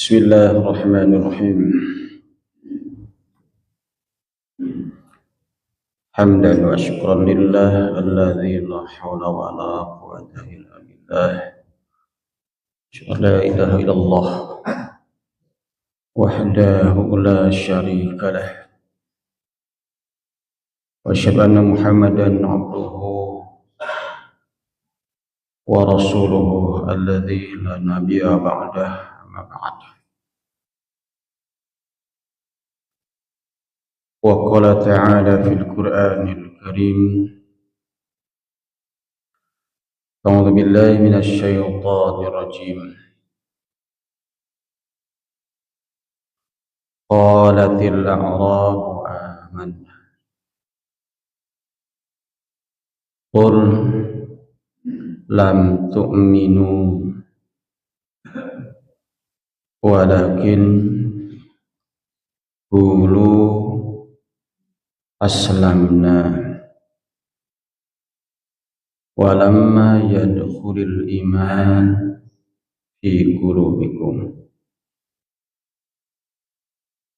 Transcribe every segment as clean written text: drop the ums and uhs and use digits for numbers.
Bismillahirrahmanirrahim. Hamdan wa syukran lillah alladzi la haula wa la quwwata illa billah. Asyhadu la ilaha illallah wahdahu la syarika lah. Wa asyhadu anna Muhammadan abduhu wa rasuluhu alladzi la nabiyya ba'dah. Amma ba'd. وقال تعالى في القرآن الكريم أعوذ بالله من الشيطان الرجيم قالت الأعراب آمنا قل لم تؤمنوا ولكن قولوا aslamna walamma yadkhulul iman fi qulubikum.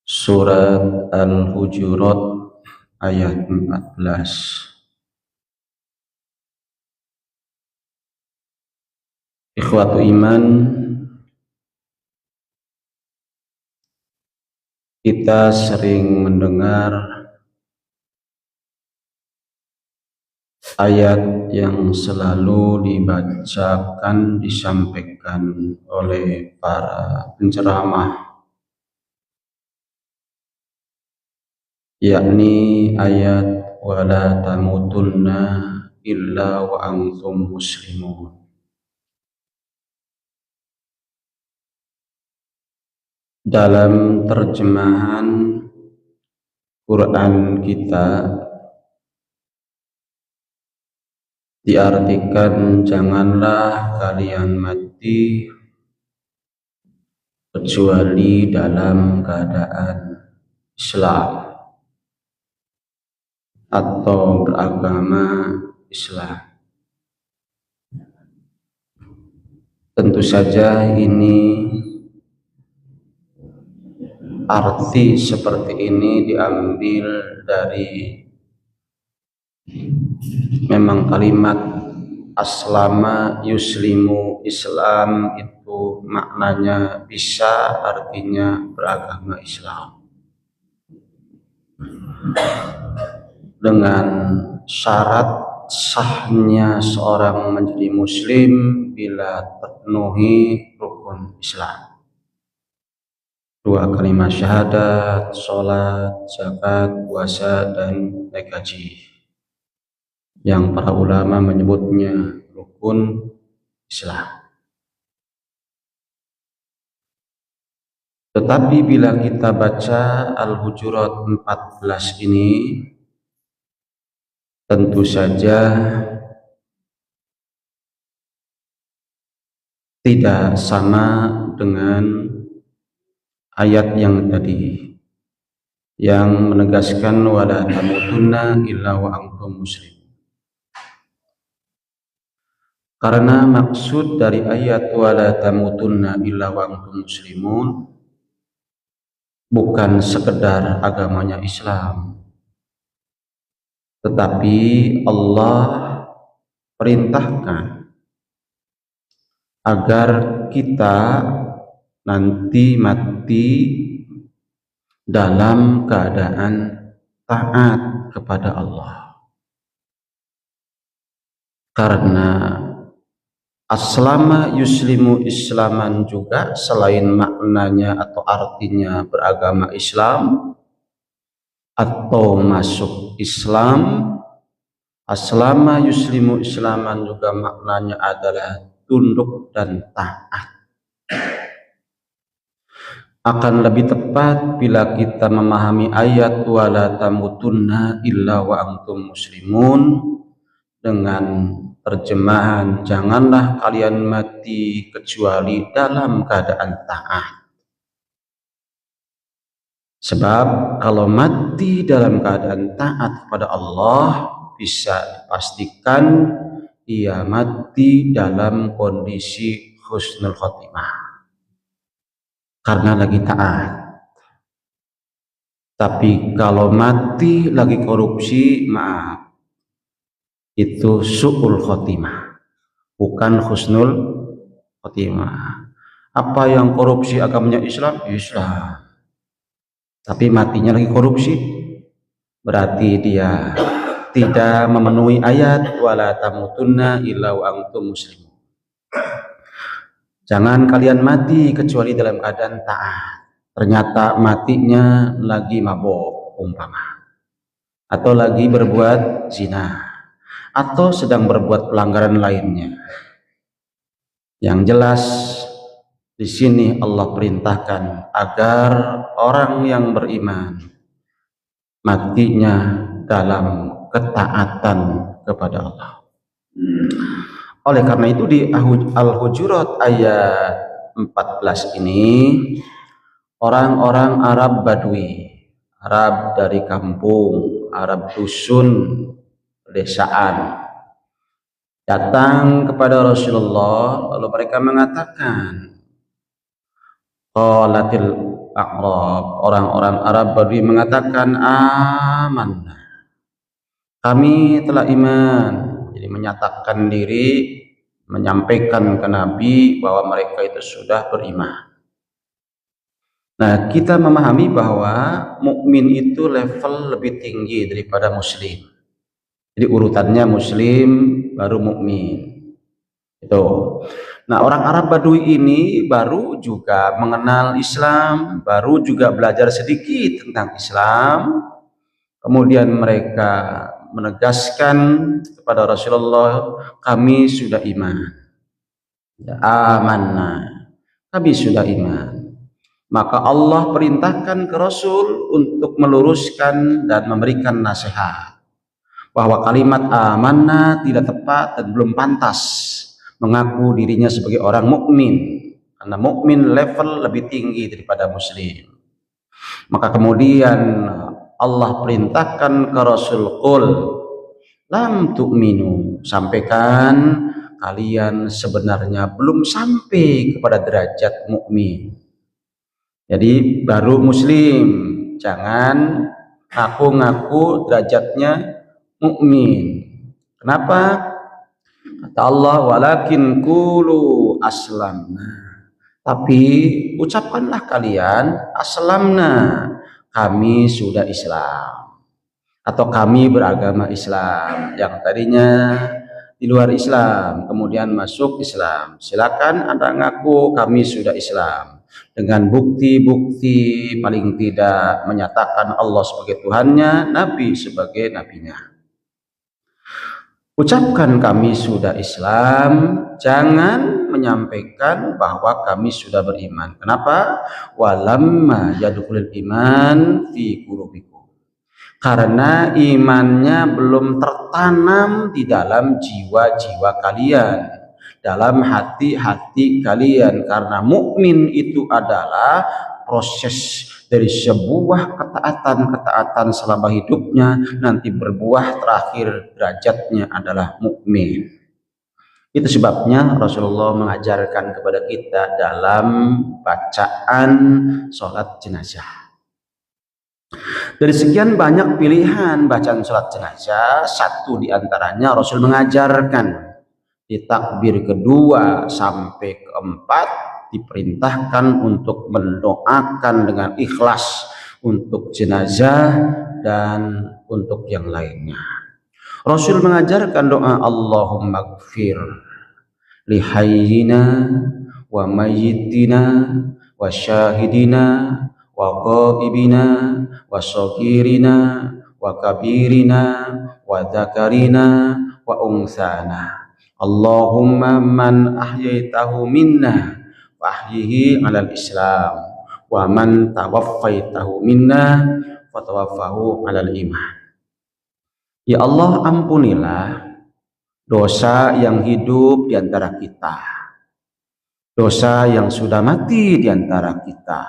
Surat Al-Hujurat ayat 14. Ikhwatu iman, kita sering mendengar ayat yang selalu dibacakan, disampaikan oleh para penceramah, yakni ayat wala tamutunna illa wa antum muslimun. Dalam terjemahan Quran kita diartikan janganlah kalian mati kecuali dalam keadaan Islam atau beragama Islam. Tentu saja ini arti seperti ini diambil dari memang kalimat aslama yuslimu, Islam itu maknanya bisa artinya beragama Islam, dengan syarat sahnya seorang menjadi muslim bila terpenuhi rukun Islam: 2 kalimat syahadat, sholat, zakat, puasa, dan naik haji, yang para ulama menyebutnya rukun Islam. Tetapi bila kita baca Al-Hujurat 14 ini, tentu saja tidak sama dengan ayat yang tadi yang menegaskan wala tamutunna illa wa antum muslimun. Karena maksud dari ayat wala tamutunna illa wa antum muslimun bukan sekedar agamanya Islam, tetapi Allah perintahkan agar kita nanti mati dalam keadaan taat kepada Allah. Karena aslama yuslimu islaman juga selain maknanya atau artinya beragama Islam atau masuk Islam, aslama yuslimu islaman juga maknanya adalah tunduk dan taat. Akan lebih tepat bila kita memahami ayat wala tamutunna illa wa antum muslimun dengan terjemahan janganlah kalian mati kecuali dalam keadaan taat. Sebab kalau mati dalam keadaan taat kepada Allah, bisa dipastikan ia mati dalam kondisi husnul khotimah. karena lagi taat. Tapi kalau mati lagi korupsi, maaf, itu su'ul khotimah, bukan husnul khotimah. Apa yang korupsi agamanya Islam? Islam. Tapi matinya lagi korupsi, berarti dia tidak memenuhi ayat wala tamutunna illa wa antum muslimun. Jangan kalian mati kecuali dalam keadaan taat. Ternyata matinya lagi mabok umpama, atau lagi berbuat zina, atau sedang berbuat pelanggaran lainnya. Yang jelas di sini Allah perintahkan agar orang yang beriman matinya dalam ketaatan kepada Allah. Oleh karena itu di Al-Hujurat ayat 14 ini, orang-orang Arab Badui, Arab dari kampung, Arab dusun, pedesaan, datang kepada Rasulullah, lalu mereka mengatakan, qalatil a'rab, orang-orang Arab Badui mengatakan, amanna, kami telah iman. Jadi menyatakan diri, menyampaikan ke Nabi bahwa mereka itu sudah beriman. Nah, kita memahami bahwa mukmin itu level lebih tinggi daripada muslim. Jadi urutannya muslim baru mukmin. Itu. Nah, orang Arab Badui ini baru juga mengenal Islam, baru juga belajar sedikit tentang Islam. Kemudian mereka menegaskan kepada Rasulullah, kami sudah iman. Ya, amanna, kami sudah iman. Maka Allah perintahkan ke Rasul untuk meluruskan dan memberikan nasihat bahwa kalimat amanah tidak tepat dan belum pantas mengaku dirinya sebagai orang mukmin, karena mukmin level lebih tinggi daripada muslim. Maka kemudian Allah perintahkan ke Rasul, qul lam tu'minu, sampaikan kalian sebenarnya belum sampai kepada derajat mukmin. Jadi baru muslim, jangan ngaku-ngaku derajatnya mukmin. Kenapa? Kata Allah, walakin qulu aslamna. Tapi ucapkanlah kalian aslamna, kami sudah Islam, atau kami beragama Islam. Yang tadinya di luar Islam kemudian masuk Islam, silakan Anda ngaku kami sudah Islam dengan bukti-bukti, paling tidak menyatakan Allah sebagai Tuhannya, Nabi sebagai nabinya. Ucapkan kami sudah Islam, jangan menyampaikan bahwa kami sudah beriman. Kenapa? Walamma yadkhulul iman fi qulubikum. Karena imannya belum tertanam di dalam jiwa-jiwa kalian, dalam hati-hati kalian. Karena mukmin itu adalah proses dari sebuah ketaatan selama hidupnya, nanti berbuah terakhir derajatnya adalah mukmin. Itu sebabnya Rasulullah mengajarkan kepada kita dalam bacaan sholat jenazah. Dari sekian banyak pilihan bacaan sholat jenazah, satu diantaranya Rasul mengajarkan di takbir kedua sampai keempat diperintahkan untuk mendoakan dengan ikhlas untuk jenazah dan untuk yang lainnya. Rasul mengajarkan doa Allahumma gfir li hayyina wa mayyitina wa syahidina wa ghaibina wa saghirina wa kabirina wa dzakarina wa unsana. Allahumma man ahyaitahu minna wa ahyihi 'alal Islam wa man tawaffaitahu minna wa tawaffahu 'alal iman. Ya Allah, ampunilah dosa yang hidup di antara kita, dosa yang sudah mati di antara kita,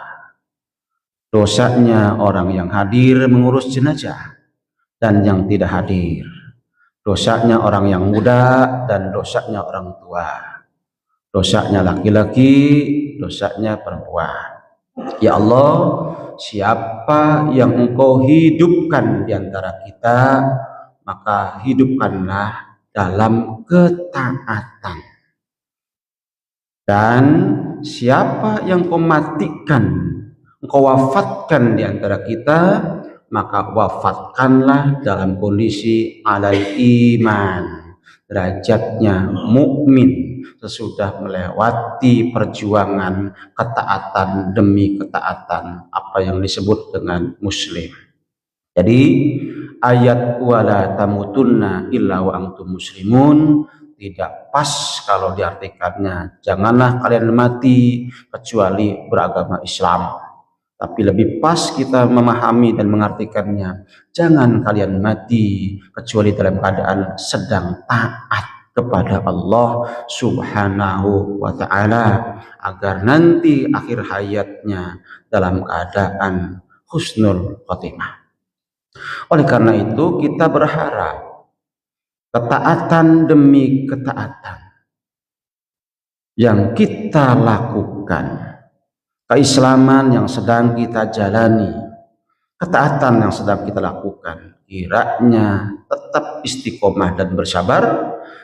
dosanya orang yang hadir mengurus jenazah dan yang tidak hadir, dosanya orang yang muda dan dosanya orang tua, dosanya laki-laki, dosanya perempuan. Ya Allah, siapa yang Engkau hidupkan di antara kita, maka hidupkanlah dalam ketaatan. Dan siapa yang Engkau matikan, Engkau wafatkan di antara kita, maka wafatkanlah dalam kondisi alal iman, derajatnya mukmin, sesudah melewati perjuangan ketaatan demi ketaatan, apa yang disebut dengan muslim. Jadi ayat wala tamutunna illa wa antum muslimun tidak pas kalau diartikannya janganlah kalian mati kecuali beragama Islam. Tapi lebih pas kita memahami dan mengartikannya, jangan kalian mati kecuali dalam keadaan sedang taat kepada Allah Subhanahu wa ta'ala, agar nanti akhir hayatnya dalam keadaan husnul khotimah. Oleh karena itu kita berharap ketaatan demi ketaatan yang kita lakukan, keislaman yang sedang kita jalani, ketaatan yang sedang kita lakukan, kiranya tetap istiqomah dan bersabar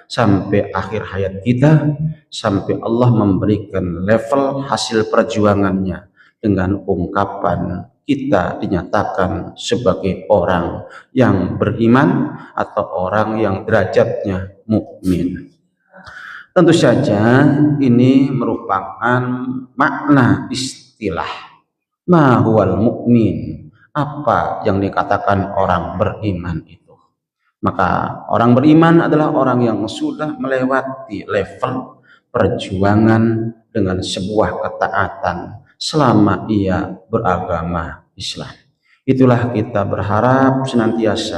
sampai akhir hayat kita, sampai Allah memberikan level hasil perjuangannya dengan ungkapan kita dinyatakan sebagai orang yang beriman atau orang yang derajatnya mukmin. Tentu saja ini merupakan makna istilah ma huwal mukmin, apa yang dikatakan orang beriman itu. Maka orang beriman adalah orang yang sudah melewati level perjuangan dengan sebuah ketaatan selama ia beragama Islam. Itulah kita berharap senantiasa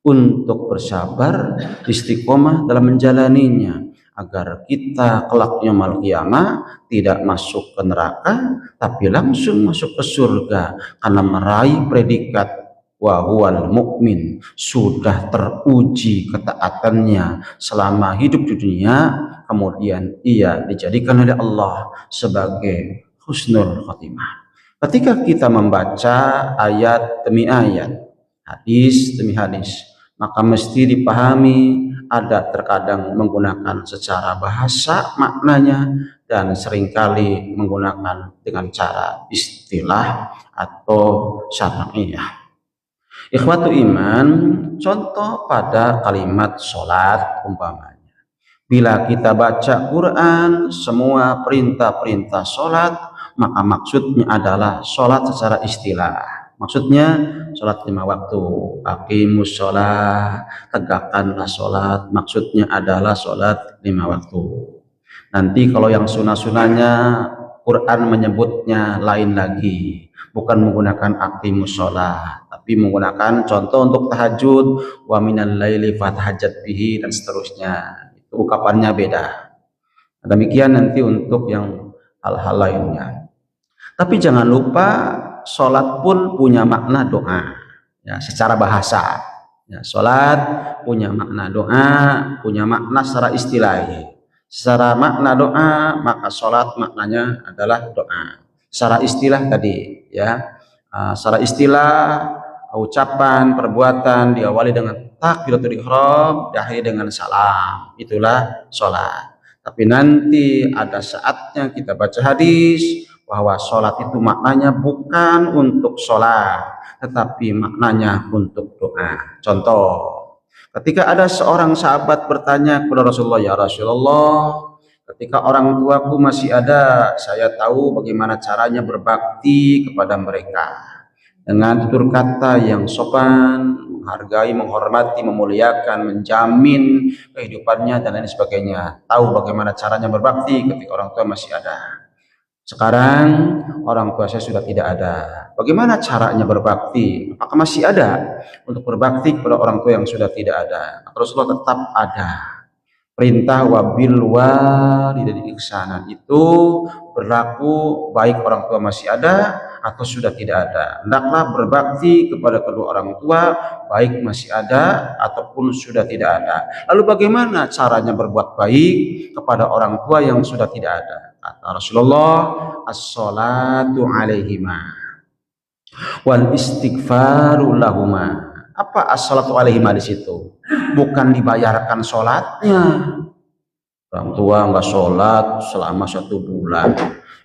untuk bersabar, istiqomah dalam menjalaninya, agar kita kelak yaumul qiyamah tidak masuk ke neraka tapi langsung masuk ke surga karena meraih predikat wa huwal mukmin, sudah teruji ketaatannya selama hidup di dunia, kemudian ia dijadikan oleh Allah sebagai husnul khotimah. Ketika kita membaca ayat demi ayat, hadis demi hadis, maka mesti dipahami ada terkadang menggunakan secara bahasa maknanya dan seringkali menggunakan dengan cara istilah atau syar'iyah. Ikhwatu iman, contoh pada kalimat sholat umpamanya. Bila kita baca Quran, semua perintah-perintah sholat, maka maksudnya adalah sholat secara istilah. Maksudnya sholat 5 waktu, aqimus sholat, tegakkanlah sholat, maksudnya adalah sholat 5 waktu. Nanti kalau yang sunnah-sunnahnya Quran menyebutnya lain lagi, bukan menggunakan aqimus sholat, tapi menggunakan contoh untuk tahajud, wa minal laili fatahajjat bihi dan seterusnya. Itu ungkapannya beda. Demikian nanti untuk yang hal-hal lainnya. Tapi jangan lupa sholat pun punya makna doa, ya, secara bahasa. Ya, sholat punya makna doa, punya makna secara istilahi. Secara makna doa, maka sholat maknanya adalah doa. Secara istilah tadi, ya, secara istilah ucapan, perbuatan diawali dengan takbiratul ihram, diakhiri dengan salam. Itulah sholat. Tapi nanti ada saatnya kita baca hadis bahwa sholat itu maknanya bukan untuk sholat, tetapi maknanya untuk doa. Contoh, ketika ada seorang sahabat bertanya kepada Rasulullah, ya Rasulullah, ketika orang tuaku masih ada, saya tahu bagaimana caranya berbakti kepada mereka dengan tutur kata yang sopan, menghargai, menghormati, memuliakan, menjamin kehidupannya dan lain sebagainya. Tahu bagaimana caranya berbakti ketika orang tua masih ada. Sekarang orang tua saya sudah tidak ada. Bagaimana caranya berbakti? Apakah masih ada untuk berbakti kepada orang tua yang sudah tidak ada? Rasulullah tetap ada. Perintah wabil walidaini ihsanan itu berlaku baik orang tua masih ada atau sudah tidak ada. Hendaklah berbakti kepada kedua orang tua baik masih ada ataupun sudah tidak ada. Lalu bagaimana caranya berbuat baik kepada orang tua yang sudah tidak ada? Kata Rasulullah, as-salatu alaihima wal istighfaru lahuma. Apa as-salatu alaihima di situ? Bukan dibayarkan sholatnya. Orang tua nggak sholat selama 1 bulan,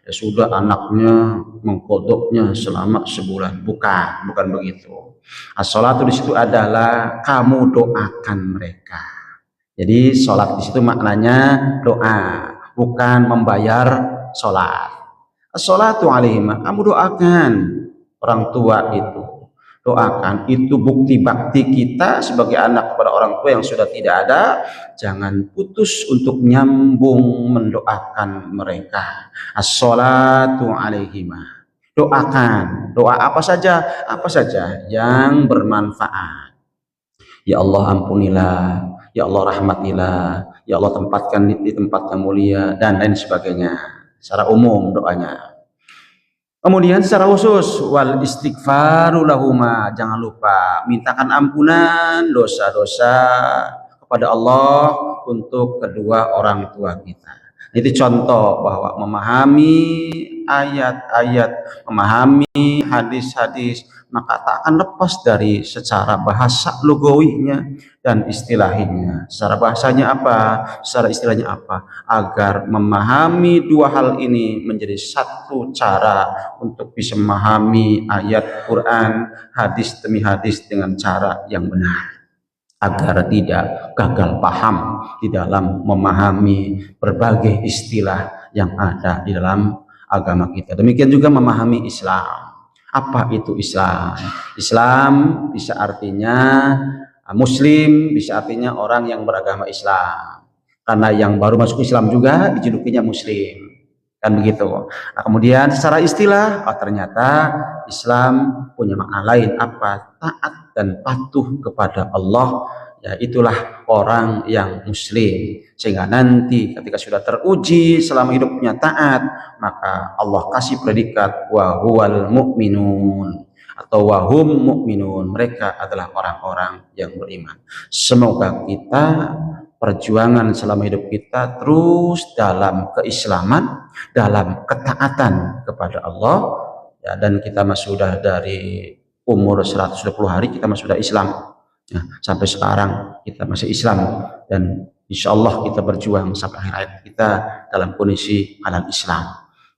ya sudah anaknya mengkodoknya selama sebulan. Bukan begitu. As-salatu di situ adalah kamu doakan mereka. Jadi sholat di situ maknanya doa, bukan membayar sholat. As-salatu alaihima, kamu doakan orang tua itu. Doakan, itu bukti bakti kita sebagai anak kepada orang tua yang sudah tidak ada. Jangan putus untuk nyambung mendoakan mereka. As-salatu alaihima. Doakan, doa apa saja yang bermanfaat. Ya Allah ampunilah, ya Allah rahmatilah, ya Allah tempatkan di tempat yang mulia, dan lain sebagainya. Secara umum doanya. Kemudian secara khusus wal istighfaru lahuma, jangan lupa mintakan ampunan dosa-dosa kepada Allah untuk kedua orang tua kita. Itu contoh bahwa memahami ayat-ayat, memahami hadis-hadis, maka tak akan lepas dari secara bahasa lugawinya dan istilahnya. Secara bahasanya apa? Secara istilahnya apa? Agar memahami dua hal ini menjadi satu cara untuk bisa memahami ayat Quran, hadis demi hadis dengan cara yang benar, agar tidak gagal paham di dalam memahami berbagai istilah yang ada di dalam agama kita. Demikian juga memahami Islam. Apa itu Islam? Islam bisa artinya Muslim, bisa artinya orang yang beragama Islam. Karena yang baru masuk Islam juga dijulukinya Muslim. Kan begitu. Nah, kemudian secara istilah, ternyata Islam punya makna lain. Apa? Taat dan patuh kepada Allah. Ya, itulah orang yang Muslim. Sehingga nanti ketika sudah teruji selama hidupnya taat, maka Allah kasih predikat wa huwal mu'minun atau wahum mu'minun. Mereka adalah orang-orang yang beriman. Semoga kita perjuangan selama hidup kita terus dalam keislaman, dalam ketaatan kepada Allah, ya, dan kita masih sudah dari umur 120 hari kita masih sudah Islam, ya, sampai sekarang kita masih Islam, dan insya Allah kita berjuang sampai akhir hayat kita dalam kondisi halal Islam.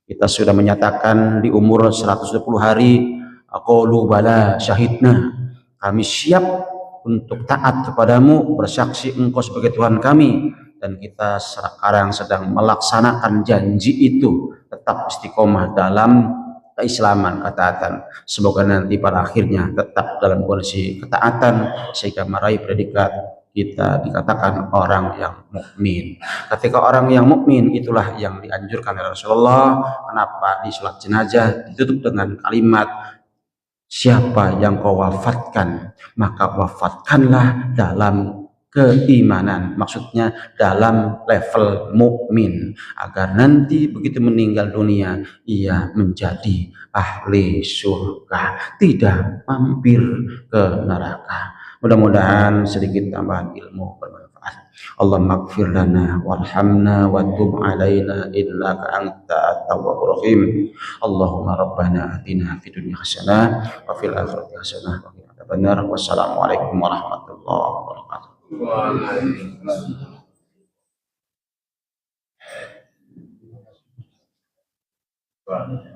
Kita sudah menyatakan di umur 120 hari, qalu bala syahidna, kami siap untuk taat kepadamu, bersaksi engkau sebagai Tuhan kami, dan kita sekarang sedang melaksanakan janji itu, tetap istiqomah dalam keislaman, ketaatan. Semoga nanti pada akhirnya tetap dalam kondisi ketaatan sehingga meraih predikat kita dikatakan orang yang mukmin. Ketika orang yang mukmin itulah yang dianjurkan oleh Rasulullah. Kenapa di sholat jenazah ditutup dengan kalimat, siapa yang kau wafatkan, maka wafatkanlah dalam keimanan, maksudnya dalam level mukmin, agar nanti begitu meninggal dunia ia menjadi ahli surga, tidak mampir ke neraka. Mudah-mudahan sedikit tambahan ilmu bermanfaat. Allahumma ighfir lana warhamna wa tub alaina innaka anta at-tawwabur rahim. Allahumma rabbana atina fid dunya hasanah wa fil akhirati hasanah wa qina adzabannar. Wassalamualaikum warahmatullahi wabarakatuh. Waalaikumsalam.